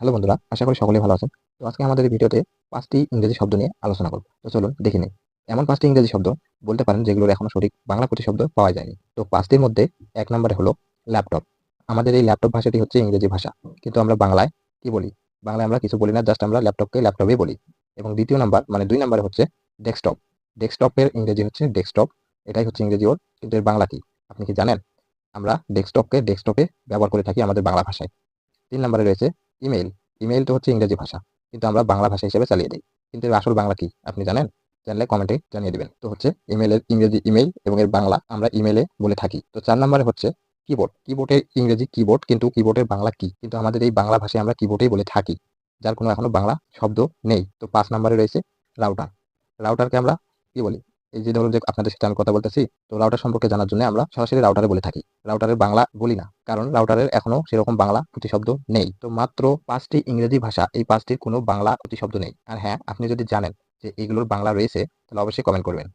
Hello বন্ধুরা, আশা করি সকলেই ভালো আছেন। তো আজকে আমাদের এই ভিডিওতে ৫টি ইংরেজি শব্দ নিয়ে আলোচনা করব। তো চলুন দেখে নিই। এমন ৫টি ইংরেজি শব্দ বলতে পারেন যেগুলোর এখনো সঠিক বাংলা প্রতিশব্দ পাওয়া যায়নি। তো ৫টির মধ্যে ১ নম্বরে হলো ল্যাপটপ। আমাদের এই ল্যাপটপ ভাষাটি হচ্ছে ইংরেজি ভাষা। কিন্তু আমরা বাংলায় কি বলি? বাংলায় আমরা কিছু বলি না, জাস্ট আমরা ল্যাপটপকে ল্যাপটপই বলি। এবং ২য় নাম্বার মানে ২ নম্বরে হচ্ছে ডেস্কটপ। ডেস্কটপের ইংরেজি হচ্ছে ডেস্কটপ। এটাই হচ্ছে ইংরেজি ওয়ার্ড। কিন্তু এর বাংলা কি? আপনি কি জানেন? আমরা ডেস্কটপকে ডেস্কটপে ব্যবহার করে থাকি আমাদের বাংলা ভাষায়। ৩ নম্বরে রয়েছে ইমেইল। ইমেইল তো হচ্ছে ইংরেজি ভাষা। কিন্তু আমরা বাংলা ভাষা হিসেবে চালিয়ে দেই। কিন্তু এর আসল বাংলা কি? আপনি জানেন? জানলে কমেন্টে জানিয়ে দিবেন। তো হচ্ছে ইমেইলের ইংরেজি ইমেইল এবং এর বাংলা আমরা ইমেইলে বলে থাকি। তো ৪ নম্বরে হচ্ছে কিবোর্ড। কিবোর্ডের ইংরেজি কিবোর্ড, কিন্তু কিবোর্ডের বাংলা কি? কিন্তু আমাদের এই বাংলা ভাষায় আমরা কিবোর্ডই বলে থাকি। যার কোনো এখনো বাংলা শব্দ নেই। তো ৫ নম্বরে রয়েছে রাউটার। রাউটারকে আমরা কি বলি? এই যে ধরুন যে আপনাদের সাথে আমি কথা বলতেছি, তো রাউটার সম্পর্কে জানার জন্য আমরা সরাসরি রাউটারে বলে থাকি। রাউটারের বাংলা বলি না। কারণ রাউটারের এখনো সেরকম বাংলা প্রতিশব্দ নেই। তো মাত্র ৫টি ইংরেজি ভাষা, এই ৫টির কোনো বাংলা প্রতিশব্দ নেই। আর হ্যাঁ, আপনি যদি জানেন যে এগুলোর বাংলা রয়েছে, তাহলে অবশ্যই কমেন্ট করবেন।